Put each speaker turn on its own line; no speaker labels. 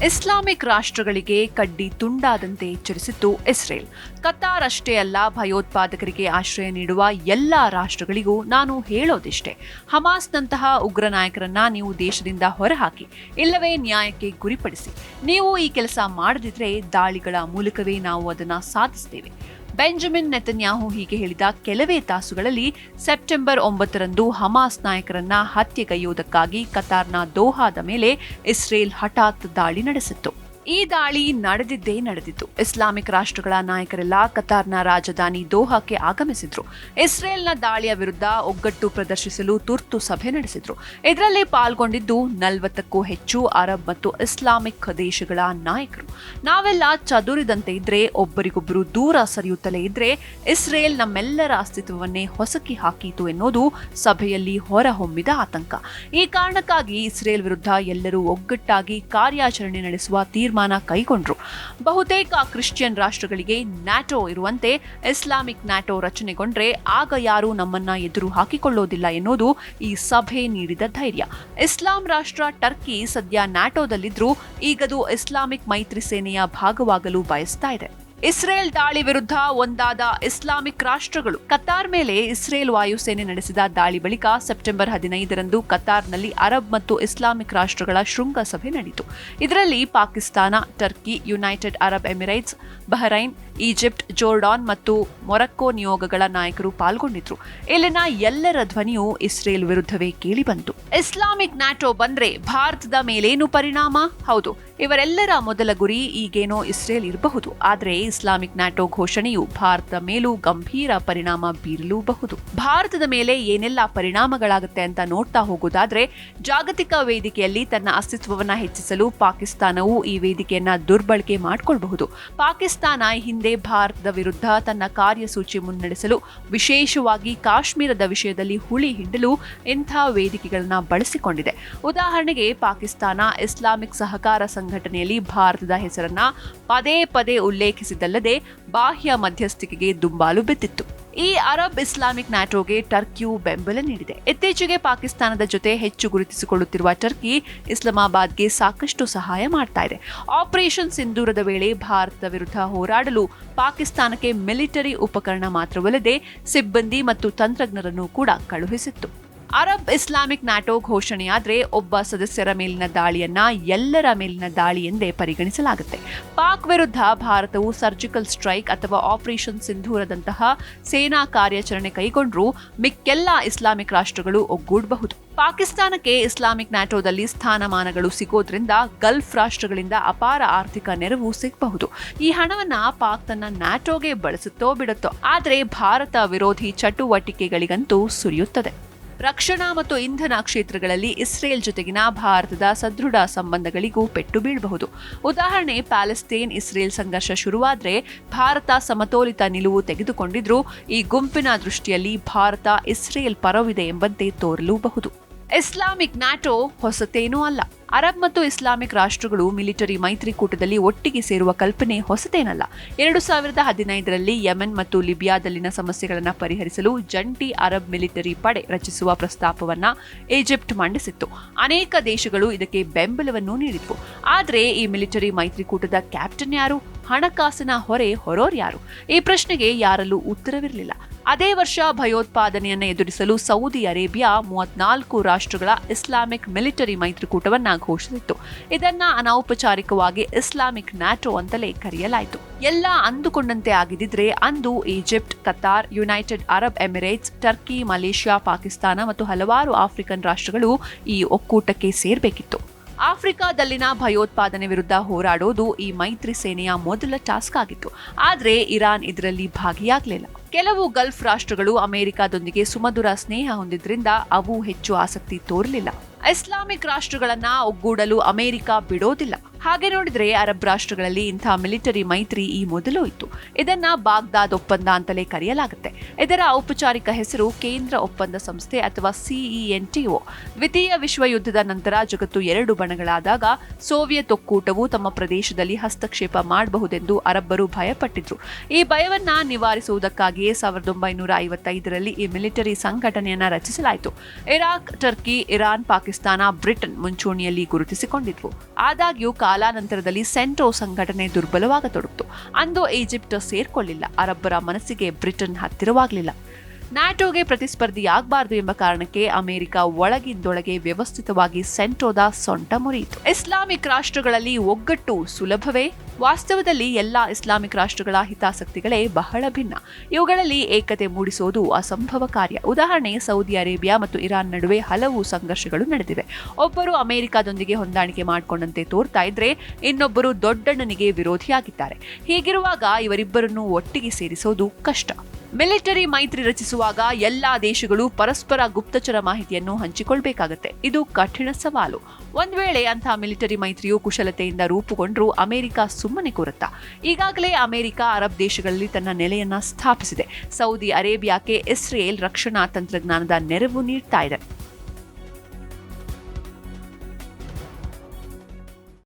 Islamic ರಾಷ್ಟ್ರಗಳಿಗೆ ಕಡ್ಡಿ ತುಂಡಾದಂತೆ ಎಚ್ಚರಿಸಿತ್ತು Israel. Qatar ಅಷ್ಟೇ ಅಲ್ಲ, ಭಯೋತ್ಪಾದಕರಿಗೆ ಆಶ್ರಯ ನೀಡುವ ಎಲ್ಲಾ ರಾಷ್ಟ್ರಗಳಿಗೂ ನಾನು ಹೇಳೋದಿಷ್ಟೇ: ಹಮಾಸ್ನಂತಹ ಉಗ್ರ ನಾಯಕರನ್ನ ನೀವು ದೇಶದಿಂದ ಹೊರಹಾಕಿ, ಇಲ್ಲವೇ ನ್ಯಾಯಕ್ಕೆ ಗುರಿಪಡಿಸಿ. ನೀವು ಈ ಕೆಲಸ ಮಾಡದಿದ್ರೆ ದಾಳಿಗಳ ಮೂಲಕವೇ ನಾವು ಅದನ್ನು ಸಾಧಿಸುತ್ತೇವೆ. ಬೆಂಜಮಿನ್ ನೆತನ್ಯಾಹು ಹೀಗೆ ಹೇಳಿದ ಕೆಲವೇ ತಾಸುಗಳಲ್ಲಿ ಸೆಪ್ಟೆಂಬರ್ 9ರಂದು ಹಮಾಸ್ ನಾಯಕರನ್ನ ಹತ್ಯೆಗೈಯುವುದಕ್ಕಾಗಿ ಕತಾರ್ನ ದೋಹಾದ ಮೇಲೆ ಇಸ್ರೇಲ್ ಹಠಾತ್ ದಾಳಿ ನಡೆಸಿತ್ತು. ಈ ದಾಳಿ ನಡೆದಿತ್ತು. ಇಸ್ಲಾಮಿಕ್ ರಾಷ್ಟ್ರಗಳ ನಾಯಕರೆಲ್ಲ ಕತಾರ್ನ ರಾಜಧಾನಿ ದೋಹಾಕ್ಕೆ ಆಗಮಿಸಿದ್ರು. ಇಸ್ರೇಲ್ನ ದಾಳಿಯ ವಿರುದ್ಧ ಒಗ್ಗಟ್ಟು ಪ್ರದರ್ಶಿಸಲು ತುರ್ತು ಸಭೆ ನಡೆಸಿದ್ರು. ಇದರಲ್ಲಿ ಪಾಲ್ಗೊಂಡಿದ್ದು 40ಕ್ಕೂ ಹೆಚ್ಚು ಅರಬ್ ಮತ್ತು ಇಸ್ಲಾಮಿಕ್ ದೇಶಗಳ ನಾಯಕರು. ನಾವೆಲ್ಲ ಚದುರಿದಂತೆ ಇದ್ರೆ, ಒಬ್ಬರಿಗೊಬ್ಬರು ದೂರ ಸರಿಯುತ್ತಲೇ ಇದ್ರೆ ಇಸ್ರೇಲ್ ನಮ್ಮೆಲ್ಲರ ಅಸ್ತಿತ್ವವನ್ನೇ ಹೊಸಕಿ ಹಾಕೀತು ಎನ್ನುವುದು ಸಭೆಯಲ್ಲಿ ಹೊರಹೊಮ್ಮಿದ ಆತಂಕ. ಈ ಕಾರಣಕ್ಕಾಗಿ ಇಸ್ರೇಲ್ ವಿರುದ್ಧ ಎಲ್ಲರೂ ಒಗ್ಗಟ್ಟಾಗಿ ಕಾರ್ಯಾಚರಣೆ ನಡೆಸುವ ತೀರ್ಮಾನ ಕೈಗೊಂಡ್ರು. ಬಹುತೇಕ ಕ್ರಿಶ್ಚಿಯನ್ ರಾಷ್ಟ್ರಗಳಿಗೆ ನ್ಯಾಟೋ ಇರುವಂತೆ ಇಸ್ಲಾಮಿಕ್ ನ್ಯಾಟೋ ರಚನೆಗೊಂಡ್ರೆ ಆಗ ಯಾರೂ ನಮ್ಮನ್ನ ಎದುರು ಹಾಕಿಕೊಳ್ಳೋದಿಲ್ಲ ಎನ್ನುವುದು ಈ ಸಭೆ ನೀಡಿದ ಧೈರ್ಯ. ಇಸ್ಲಾಂ ರಾಷ್ಟ್ರ ಟರ್ಕಿ ಸದ್ಯ ನ್ಯಾಟೋದಲ್ಲಿದ್ರೂ ಈಗದು ಇಸ್ಲಾಮಿಕ್ ಮೈತ್ರಿ ಸೇನೆಯ ಭಾಗವಾಗಲು ಬಯಸ್ತಾ ಇದೆ. ಇಸ್ರೇಲ್ ದಾಳಿ ವಿರುದ್ಧ ಒಂದಾದ ಇಸ್ಲಾಮಿಕ್ ರಾಷ್ಟ್ರಗಳು. ಕತಾರ್ ಮೇಲೆ ಇಸ್ರೇಲ್ ವಾಯುಸೇನೆ ನಡೆಸಿದ ದಾಳಿ ಬಳಿಕ ಸೆಪ್ಟೆಂಬರ್ 15ರಂದು ಕತಾರ್ನಲ್ಲಿ ಅರಬ್ ಮತ್ತು ಇಸ್ಲಾಮಿಕ್ ರಾಷ್ಟ್ರಗಳ ಶೃಂಗಸಭೆ ನಡೆಯಿತು. ಇದರಲ್ಲಿ Pakistan, Turkey, United Arab Emirates, Bahrain, Egypt, Jordan ಮತ್ತು ಮೊರಕ್ಕೋ ನಿಯೋಗಗಳ ನಾಯಕರು ಪಾಲ್ಗೊಂಡಿದ್ರು. ಇಲ್ಲಿನ ಎಲ್ಲರ ಧ್ವನಿಯು ಇಸ್ರೇಲ್ ವಿರುದ್ಧವೇ ಕೇಳಿಬಂತು. ಇಸ್ಲಾಮಿಕ್ ನ್ಯಾಟೋ ಬಂದ್ರೆ ಭಾರತದ ಮೇಲೇನು ಪರಿಣಾಮ? ಹೌದು, ಇವರೆಲ್ಲರ ಮೊದಲ ಗುರಿ ಈಗೇನೋ ಇಸ್ರೇಲ್ ಇರಬಹುದು. ಆದರೆ ಇಸ್ಲಾಮಿಕ್ ನ್ಯಾಟೋ ಘೋಷಣೆಯು ಭಾರತದ ಮೇಲೂ ಗಂಭೀರ ಪರಿಣಾಮ ಬೀರಲೂಬಹುದು. ಭಾರತದ ಮೇಲೆ ಏನೆಲ್ಲ ಪರಿಣಾಮಗಳಾಗುತ್ತೆ ಅಂತ ನೋಡ್ತಾ ಹೋಗೋದಾದ್ರೆ, ಜಾಗತಿಕ ವೇದಿಕೆಯಲ್ಲಿ ತನ್ನ ಅಸ್ತಿತ್ವವನ್ನ ಹೆಚ್ಚಿಸಲು ಪಾಕಿಸ್ತಾನವು ಈ ವೇದಿಕೆಯನ್ನ ದುರ್ಬಳಕೆ ಮಾಡಿಕೊಳ್ಳಬಹುದು. ಪಾಕಿಸ್ತಾನ ಹಿಂದೆ ಭಾರತದ ವಿರುದ್ಧ ತನ್ನ ಕಾರ್ಯಸೂಚಿ ಮುನ್ನಡೆಸಲು, ವಿಶೇಷವಾಗಿ ಕಾಶ್ಮೀರದ ವಿಷಯದಲ್ಲಿ ಹುಳಿ ಹಿಂಡಲು ಇಂಥ ವೇದಿಕೆಗಳನ್ನ ಬಳಸಿಕೊಂಡಿದೆ. ಉದಾಹರಣೆಗೆ, ಪಾಕಿಸ್ತಾನ ಇಸ್ಲಾಮಿಕ್ ಸಹಕಾರ ಸಂಘಟನೆಯಲ್ಲಿ ಭಾರತದ ಹೆಸರನ್ನ ಪದೇ ಪದೇ ಉಲ್ಲೇಖಿಸಿದ್ದಲ್ಲದೆ ಬಾಹ್ಯ ಮಧ್ಯಸ್ಥಿಕೆಗೆ ದುಂಬಾಲು ಬಿದ್ದಿತ್ತು. ಈ ಅರಬ್ ಇಸ್ಲಾಮಿಕ್ ನ್ಯಾಟೋಗೆ ಟರ್ಕಿಯು ಬೆಂಬಲ ನೀಡಿದೆ. ಇತ್ತೀಚೆಗೆ ಪಾಕಿಸ್ತಾನದ ಜೊತೆ ಹೆಚ್ಚು ಗುರುತಿಸಿಕೊಳ್ಳುತ್ತಿರುವ ಟರ್ಕಿ ಇಸ್ಲಾಮಾಬಾದ್ಗೆ ಸಾಕಷ್ಟು ಸಹಾಯ ಮಾಡ್ತಾ ಇದೆ. ಆಪರೇಷನ್ ಸಿಂಧೂರದ ವೇಳೆ ಭಾರತದ ವಿರುದ್ಧ ಹೋರಾಡಲು ಪಾಕಿಸ್ತಾನಕ್ಕೆ ಮಿಲಿಟರಿ ಉಪಕರಣ ಮಾತ್ರವಲ್ಲದೆ ಸಿಬ್ಬಂದಿ ಮತ್ತು ತಂತ್ರಜ್ಞರನ್ನು ಕೂಡ ಕಳುಹಿಸಿತ್ತು. ಅರಬ್ ಇಸ್ಲಾಮಿಕ್ ನ್ಯಾಟೋ ಘೋಷಣೆಯಾದ್ರೆ ಒಬ್ಬ ಸದಸ್ಯರ ಮೇಲಿನ ದಾಳಿಯನ್ನ ಎಲ್ಲರ ಮೇಲಿನ ದಾಳಿ ಎಂದೇ ಪರಿಗಣಿಸಲಾಗುತ್ತೆ. ಪಾಕ್ ವಿರುದ್ಧ ಭಾರತವು ಸರ್ಜಿಕಲ್ ಸ್ಟ್ರೈಕ್ ಅಥವಾ ಆಪರೇಷನ್ ಸಿಂಧೂರದಂತಹ ಸೇನಾ ಕಾರ್ಯಾಚರಣೆ ಕೈಗೊಂಡ್ರೂ ಮಿಕ್ಕೆಲ್ಲ ಇಸ್ಲಾಮಿಕ್ ರಾಷ್ಟ್ರಗಳು ಒಗ್ಗೂಡಬಹುದು. ಪಾಕಿಸ್ತಾನಕ್ಕೆ ಇಸ್ಲಾಮಿಕ್ ನ್ಯಾಟೋದಲ್ಲಿ ಸ್ಥಾನಮಾನಗಳು ಸಿಗೋದ್ರಿಂದ ಗಲ್ಫ್ ರಾಷ್ಟ್ರಗಳಿಂದ ಅಪಾರ ಆರ್ಥಿಕ ನೆರವು ಸಿಗಬಹುದು. ಈ ಹಣವನ್ನ ಪಾಕ್ ತನ್ನ ನ್ಯಾಟೋಗೆ ಬಳಸುತ್ತೋ ಬಿಡುತ್ತೋ, ಆದರೆ ಭಾರತ ವಿರೋಧಿ ಚಟುವಟಿಕೆಗಳಿಗಂತೂ ಸುರಿಯುತ್ತದೆ. ರಕ್ಷಣಾ ಮತ್ತು ಇಂಧನ ಕ್ಷೇತ್ರಗಳಲ್ಲಿ ಇಸ್ರೇಲ್ ಜೊತೆಗಿನ ಭಾರತದ ಸದೃಢ ಸಂಬಂಧಗಳಿಗೂ ಪೆಟ್ಟು ಬೀಳಬಹುದು. ಉದಾಹರಣೆ, ಪ್ಯಾಲೆಸ್ತೇನ್ ಇಸ್ರೇಲ್ ಸಂಘರ್ಷ ಶುರುವಾದ್ರೆ ಭಾರತ ಸಮತೋಲಿತ ನಿಲುವು ತೆಗೆದುಕೊಂಡಿದ್ರೂ ಈ ಗುಂಪಿನ ದೃಷ್ಟಿಯಲ್ಲಿ ಭಾರತ ಇಸ್ರೇಲ್ ಪರವಿದೆ ಎಂಬಂತೆ ತೋರಲೂಬಹುದು. ಇಸ್ಲಾಮಿಕ್ ನ್ಯಾಟೋ ಹೊಸತೇನೂ ಅಲ್ಲ. ಅರಬ್ ಮತ್ತು ಇಸ್ಲಾಮಿಕ್ ರಾಷ್ಟ್ರಗಳು ಮಿಲಿಟರಿ ಮೈತ್ರಿಕೂಟದಲ್ಲಿ ಒಟ್ಟಿಗೆ ಸೇರುವ ಕಲ್ಪನೆ ಹೊಸತೇನಲ್ಲ. 2015ರಲ್ಲಿ ಯೆಮೆನ್ ಮತ್ತು ಲಿಬಿಯಾದಲ್ಲಿನ ಸಮಸ್ಯೆಗಳನ್ನು ಪರಿಹರಿಸಲು ಜಂಟಿ ಅರಬ್ ಮಿಲಿಟರಿ ಪಡೆ ರಚಿಸುವ ಪ್ರಸ್ತಾಪವನ್ನ ಈಜಿಪ್ಟ್ ಮಂಡಿಸಿತ್ತು. ಅನೇಕ ದೇಶಗಳು ಇದಕ್ಕೆ ಬೆಂಬಲವನ್ನು ನೀಡಿದ್ವು. ಆದರೆ ಈ ಮಿಲಿಟರಿ ಮೈತ್ರಿಕೂಟದ ಕ್ಯಾಪ್ಟನ್ ಯಾರು? ಹಣಕಾಸಿನ ಹೊರೆ ಹೊರೋರು ಯಾರು? ಈ ಪ್ರಶ್ನೆಗೆ ಯಾರಲ್ಲೂ ಉತ್ತರವಿರಲಿಲ್ಲ. ಅದೇ ವರ್ಷ ಭಯೋತ್ಪಾದನೆಯನ್ನು ಎದುರಿಸಲು ಸೌದಿ ಅರೇಬಿಯಾ 34 ರಾಷ್ಟ್ರಗಳ ಇಸ್ಲಾಮಿಕ್ ಮಿಲಿಟರಿ ಮೈತ್ರಿಕೂಟವನ್ನ ಘೋಷಿಸಿತ್ತು. ಇದನ್ನ ಅನೌಪಚಾರಿಕವಾಗಿ ಇಸ್ಲಾಮಿಕ್ ನ್ಯಾಟೋ ಅಂತಲೇ ಕರೆಯಲಾಯಿತು. ಎಲ್ಲ ಅಂದುಕೊಂಡಂತೆ ಆಗಿದ್ದಿದ್ರೆ ಅಂದು Egypt, Qatar, United Arab Emirates, Turkey, Malaysia, Pakistan ಮತ್ತು ಹಲವಾರು ಆಫ್ರಿಕನ್ ರಾಷ್ಟ್ರಗಳು ಈ ಒಕ್ಕೂಟಕ್ಕೆ ಸೇರಬೇಕಿತ್ತು. ಆಫ್ರಿಕಾದಲ್ಲಿನ ಭಯೋತ್ಪಾದನೆ ವಿರುದ್ಧ ಹೋರಾಡೋದು ಈ ಮೈತ್ರಿ ಸೇನೆಯ ಮೊದಲ ಟಾಸ್ಕ್ ಆಗಿತ್ತು. ಆದರೆ ಇರಾನ್ ಇದರಲ್ಲಿ ಭಾಗಿಯಾಗಲಿಲ್ಲ. ಕೆಲವು ಗಲ್ಫ್ ರಾಷ್ಟ್ರಗಳು ಅಮೆರಿಕಾದೊಂದಿಗೆ ಸುಮಧುರ ಸ್ನೇಹ ಹೊಂದಿದ್ರಿಂದ ಅವು ಹೆಚ್ಚು ಆಸಕ್ತಿ ತೋರಲಿಲ್ಲ. ಇಸ್ಲಾಮಿಕ್ ರಾಷ್ಟ್ರಗಳನ್ನ ಒಗ್ಗೂಡಲು ಅಮೆರಿಕ ಬಿಡೋದಿಲ್ಲ. ಹಾಗೆ ನೋಡಿದ್ರೆ ಅರಬ್ ರಾಷ್ಟ್ರಗಳಲ್ಲಿ ಇಂಥ ಮಿಲಿಟರಿ ಮೈತ್ರಿ ಈ ಮೊದಲು ಇತ್ತು. ಇದನ್ನ ಬಾಗ್ದಾದ್ ಒಪ್ಪಂದ ಅಂತಲೇ ಕರೆಯಲಾಗುತ್ತೆ. ಇದರ ಔಪಚಾರಿಕ ಹೆಸರು ಕೇಂದ್ರ ಒಪ್ಪಂದ ಸಂಸ್ಥೆ ಅಥವಾ CENTO. ದ್ವಿತೀಯ ವಿಶ್ವ ಯುದ್ಧದ ನಂತರ ಜಗತ್ತು 2 ಬಣಗಳಾದಾಗ ಸೋವಿಯತ್ ಒಕ್ಕೂಟವು ತಮ್ಮ ಪ್ರದೇಶದಲ್ಲಿ ಹಸ್ತಕ್ಷೇಪ ಮಾಡಬಹುದೆಂದು ಅರಬ್ಬರು ಭಯಪಟ್ಟಿದ್ರು. ಈ ಭಯವನ್ನ ನಿವಾರಿಸುವುದಕ್ಕಾಗಿಯೇ 1955ರಲ್ಲಿ ಈ ಮಿಲಿಟರಿ ಸಂಘಟನೆಯನ್ನ ರಚಿಸಲಾಯಿತು. Iraq, Turkey, Iran, Pakistan Pakistan, Britain ಮುಂಚೂಣಿಯಲ್ಲಿ ಗುರುತಿಸಿಕೊಂಡಿದ್ವು. ಆದಾಗ್ಯೂ ಕಾಲಾನಂತರದಲ್ಲಿ ಸೆಂಟೋ ಸಂಘಟನೆ ದುರ್ಬಲವಾಗತೊಡಗಿತು. ಅಂದು ಈಜಿಪ್ಟ್ ಸೇರ್ಕೊಳ್ಳಿಲ್ಲ. ಅರಬ್ಬರ ಮನಸ್ಸಿಗೆ ಬ್ರಿಟನ್ ಹತ್ತಿರವಾಗಲಿಲ್ಲ. ನ್ಯಾಟೋಗೆ ಪ್ರತಿಸ್ಪರ್ಧಿಯಾಗಬಾರದು ಎಂಬ ಕಾರಣಕ್ಕೆ ಅಮೆರಿಕ ಒಳಗಿಂದೊಳಗೆ ವ್ಯವಸ್ಥಿತವಾಗಿ ಸೆಂಟೋದ ಸೊಂಟ ಮುರಿಯಿತು. ಇಸ್ಲಾಮಿಕ್ ರಾಷ್ಟ್ರಗಳಲ್ಲಿ ಒಗ್ಗಟ್ಟು ಸುಲಭವೇ? ವಾಸ್ತವದಲ್ಲಿ ಎಲ್ಲಾ ಇಸ್ಲಾಮಿಕ್ ರಾಷ್ಟ್ರಗಳ ಹಿತಾಸಕ್ತಿಗಳೇ ಬಹಳ ಭಿನ್ನ. ಇವುಗಳಲ್ಲಿ ಏಕತೆ ಮೂಡಿಸುವುದು ಅಸಂಭವ ಕಾರ್ಯ. ಉದಾಹರಣೆ, ಸೌದಿ ಅರೇಬಿಯಾ ಮತ್ತು ಇರಾನ್ ನಡುವೆ ಹಲವು ಸಂಘರ್ಷಗಳು ನಡೆದಿವೆ. ಒಬ್ಬರು ಅಮೆರಿಕದೊಂದಿಗೆ ಹೊಂದಾಣಿಕೆ ಮಾಡಿಕೊಂಡಂತೆ ತೋರ್ತಾ ಇದ್ರೆ ಇನ್ನೊಬ್ಬರು ದೊಡ್ಡಣ್ಣನಿಗೆ ವಿರೋಧಿಯಾಗಿದ್ದಾರೆ. ಹೀಗಿರುವಾಗ ಇವರಿಬ್ಬರನ್ನು ಒಟ್ಟಿಗೆ ಸೇರಿಸೋದು ಕಷ್ಟ. ಮಿಲಿಟರಿ ಮೈತ್ರಿ ರಚಿಸುವಾಗ ಎಲ್ಲಾ ದೇಶಗಳು ಪರಸ್ಪರ ಗುಪ್ತಚರ ಮಾಹಿತಿಯನ್ನು ಹಂಚಿಕೊಳ್ಬೇಕಾಗತ್ತೆ. ಇದು ಕಠಿಣ ಸವಾಲು. ಒಂದ್ ವೇಳೆ ಅಂತಹ ಮಿಲಿಟರಿ ಮೈತ್ರಿಯು ಕುಶಲತೆಯಿಂದ ರೂಪುಗೊಂಡ್ರೂ ಅಮೆರಿಕ ಸುಮ್ಮನೆ ಕೂರುತ್ತಾ? ಈಗಾಗಲೇ ಅಮೆರಿಕ ಅರಬ್ ದೇಶಗಳಲ್ಲಿ ತನ್ನ ನೆಲೆಯನ್ನ ಸ್ಥಾಪಿಸಿದೆ. ಸೌದಿ ಅರೇಬಿಯಾಕ್ಕೆ ಇಸ್ರೇಲ್ ರಕ್ಷಣಾ ತಂತ್ರಜ್ಞಾನದ ನೆರವು ನೀಡ್ತಾ ಇದೆ.